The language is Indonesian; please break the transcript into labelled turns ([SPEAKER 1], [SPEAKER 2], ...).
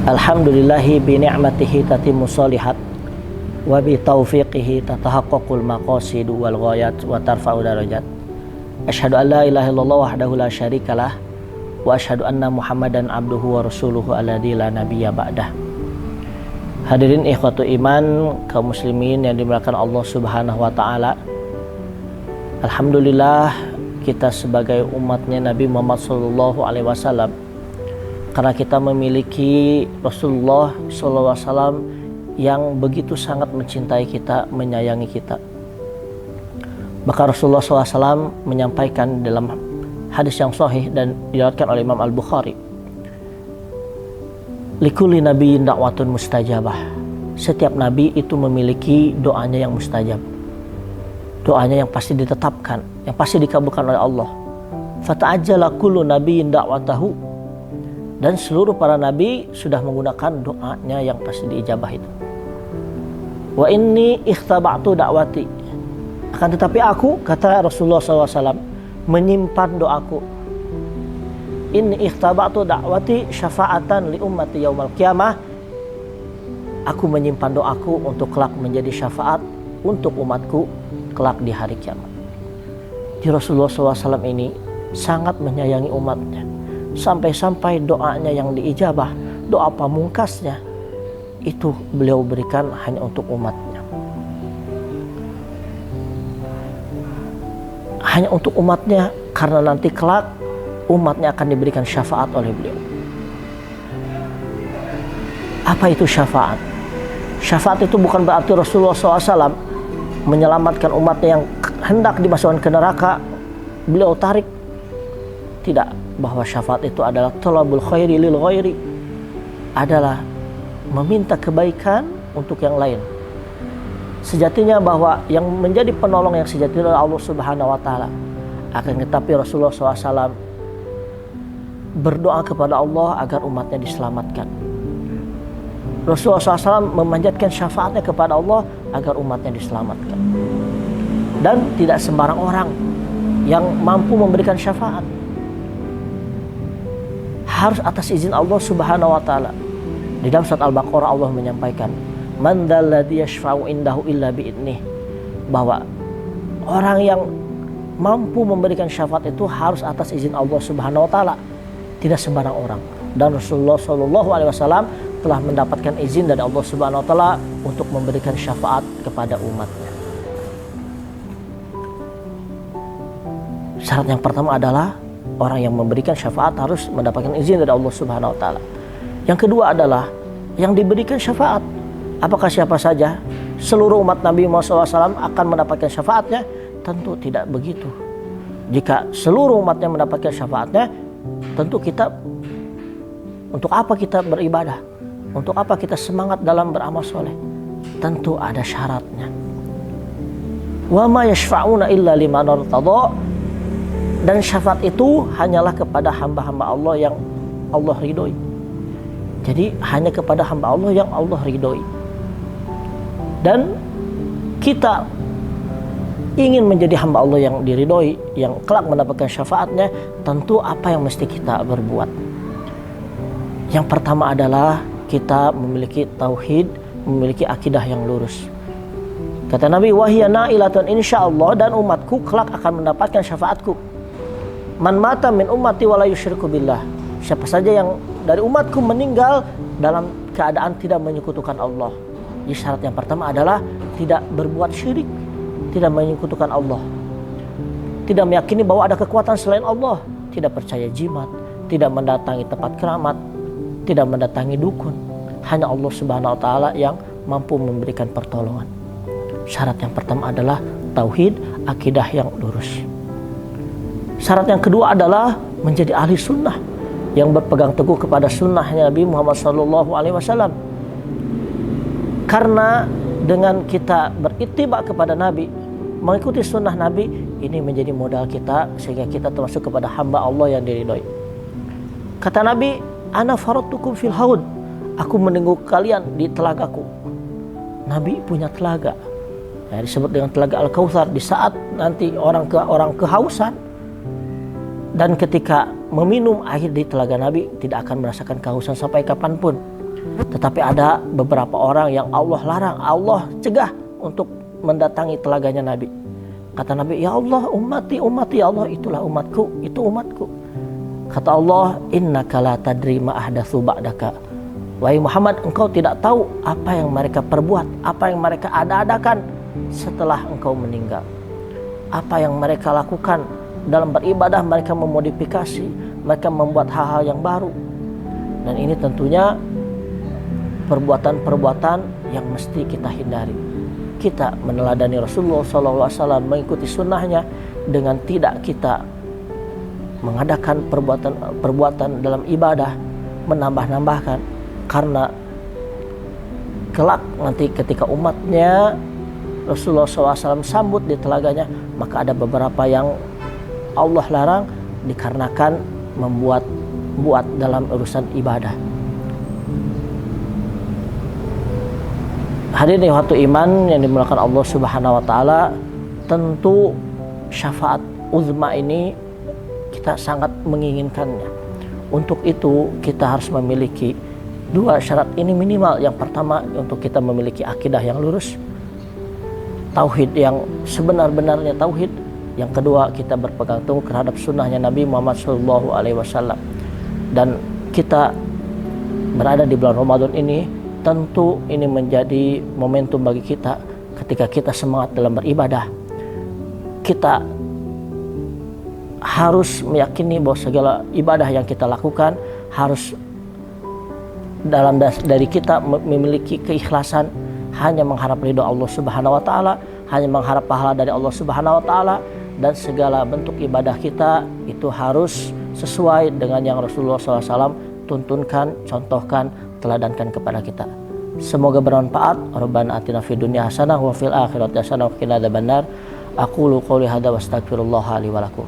[SPEAKER 1] Alhamdulillahi bi ni'matihi tatimmu sholihat wa bi taufiqihi tatahaqqaqul maqasidu wal ghayat wa tarfa'u darajat. Asyhadu an la ilaha illallah wahdahu la syarikalah wa asyhadu anna Muhammadan abduhu wa rasuluhu alladzi la nabiyya ba'dah. Hadirin ikhwatu iman kaum muslimin yang dimuliakan Allah Subhanahu wa taala. Alhamdulillah kita sebagai umatnya Nabi Muhammad sallallahu alaihi wasallam, karena kita memiliki Rasulullah sallallahu alaihi wasallam yang begitu sangat mencintai kita, menyayangi kita. Maka Rasulullah SAW menyampaikan dalam hadis yang sahih dan diriwayatkan oleh Imam Al-Bukhari, likulli nabiyyin da'watun mustajabah. Setiap nabi itu memiliki doanya yang mustajab, doanya yang pasti ditetapkan, yang pasti dikabulkan oleh Allah. Fata'ajjala kullu nabiyyin da'watahu, dan seluruh para nabi sudah menggunakan doanya yang pasti diijabah itu. Wa inni ikhtaba'tu da'wati, akan tetapi aku, kata Rasulullah SAW, menyimpan doaku. Inni ikhtaba'tu da'wati syafa'atan li ummati yaumal qiyamah. Aku menyimpan doaku untuk kelak menjadi syafaat untuk umatku kelak di hari kiamat. Di Rasulullah SAW ini sangat menyayangi umatnya, sampai-sampai doanya yang diijabah, doa pamungkasnya, itu beliau berikan hanya untuk umatnya. Hanya untuk umatnya, karena nanti kelak umatnya akan diberikan syafaat oleh beliau. Apa itu syafaat? Syafaat itu bukan berarti Rasulullah SAW menyelamatkan umatnya yang hendak dimasukkan ke neraka, beliau tarik. Tidak, bahwa syafaat itu adalah thalabul khairi lil ghairi, adalah meminta kebaikan untuk yang lain. Sejatinya bahwa yang menjadi penolong yang sejati adalah Allah Subhanahu wa taala. Akan tetapi Rasulullah SAW berdoa kepada Allah agar umatnya diselamatkan. Rasulullah SAW memanjatkan syafaatnya kepada Allah agar umatnya diselamatkan. Dan tidak sembarang orang yang mampu memberikan syafaat, harus atas izin Allah Subhanahu wa taala. Di dalam surat Al-Baqarah Allah menyampaikan, man dzalladzi yashfa'u indahu illa bi'idnih, bahwa orang yang mampu memberikan syafaat itu harus atas izin Allah Subhanahu wa taala, tidak sembarang orang. Dan Rasulullah sallallahu alaihi wasallam telah mendapatkan izin dari Allah Subhanahu wa taala untuk memberikan syafaat kepada umatnya. Syarat yang pertama adalah orang yang memberikan syafaat harus mendapatkan izin dari Allah Subhanahu wa taala. Yang kedua adalah yang diberikan syafaat. Apakah siapa saja? Seluruh umat Nabi Muhammad SAW akan mendapatkan syafaatnya? Tentu tidak begitu. Jika seluruh umatnya mendapatkan syafaatnya, tentu kita, untuk apa kita beribadah? Untuk apa kita semangat dalam beramal soleh? Tentu ada syaratnya. Wa ma yashfa'una illa liman irtada, dan syafaat itu hanyalah kepada hamba-hamba Allah yang Allah ridhoi. Jadi hanya kepada hamba Allah yang Allah ridhoi. Dan kita ingin menjadi hamba Allah yang diridhoi, yang kelak mendapatkan syafaatnya, tentu apa yang mesti kita berbuat? Yang pertama adalah kita memiliki tauhid, memiliki akidah yang lurus. Kata Nabi, wahiyya na'ilatun insyaallah, dan umatku kelak akan mendapatkan syafaatku. Man mata min ummati wa la yusyriku billah, siapa saja yang dari umatku meninggal dalam keadaan tidak menyekutukan Allah. Jadi syarat yang pertama adalah tidak berbuat syirik, tidak menyekutukan Allah, tidak meyakini bahwa ada kekuatan selain Allah, tidak percaya jimat, tidak mendatangi tempat keramat, tidak mendatangi dukun. Hanya Allah Subhanahu wa taala yang mampu memberikan pertolongan. Syarat yang pertama adalah tauhid, akidah yang lurus. Syarat yang kedua adalah menjadi ahli sunnah, yang berpegang teguh kepada sunnahnya Nabi Muhammad SAW. Karena dengan kita berittiba kepada Nabi, mengikuti sunnah Nabi, ini menjadi modal kita sehingga kita termasuk kepada hamba Allah yang diridhoi. Kata Nabi, ana faradtukum fil haud, aku menunggu kalian di telagaku. Nabi punya telaga, ya, disebut dengan telaga Al-Kautsar. Di saat nanti orang kehausan, dan ketika meminum air di telaga Nabi tidak akan merasakan kehausan sampai kapanpun. Tetapi ada beberapa orang yang Allah larang, Allah cegah untuk mendatangi telaganya Nabi. Kata Nabi, ya Allah, ummati, ummati, ya Allah, itulah umatku, itu umatku. Kata Allah, innaka la tadri ma ahdatsu ba'daka. Wahai Muhammad, engkau tidak tahu apa yang mereka perbuat, apa yang mereka ada-adakan setelah engkau meninggal. Apa yang mereka lakukan dalam beribadah, mereka memodifikasi, mereka membuat hal-hal yang baru. Dan ini tentunya perbuatan-perbuatan yang mesti kita hindari. Kita meneladani Rasulullah SAW, mengikuti sunnahnya dengan tidak kita mengadakan perbuatan dalam ibadah, menambah-nambahkan, karena kelak nanti ketika umatnya Rasulullah SAW sambut di telaganya, maka ada beberapa yang Allah larang dikarenakan membuat dalam urusan ibadah. Hadirin waktu iman yang dimuliakan Allah Subhanahu wa taala, tentu syafaat uzma ini kita sangat menginginkannya. Untuk itu kita harus memiliki dua syarat ini minimal. Yang pertama, untuk kita memiliki akidah yang lurus, tauhid yang sebenar-benarnya tauhid. Yang kedua, kita berpegang teguh terhadap sunnahnya Nabi Muhammad SAW. Dan kita berada di bulan Ramadan ini, tentu ini menjadi momentum bagi kita ketika kita semangat dalam beribadah. Kita harus meyakini bahwa segala ibadah yang kita lakukan harus dari kita memiliki keikhlasan, hanya mengharap ridho Allah Subhanahu wa taala, hanya mengharap pahala dari Allah Subhanahu wa taala, dan segala bentuk ibadah kita itu harus sesuai dengan yang Rasulullah SAW tuntunkan, contohkan, teladankan kepada kita. Semoga bermanfaat. Rabbana atina fid dunya hasanah wa fil akhirati hasanah wa qina adzabannar. Aqulu qouli hadza wa astaghfirullah li wa lakum.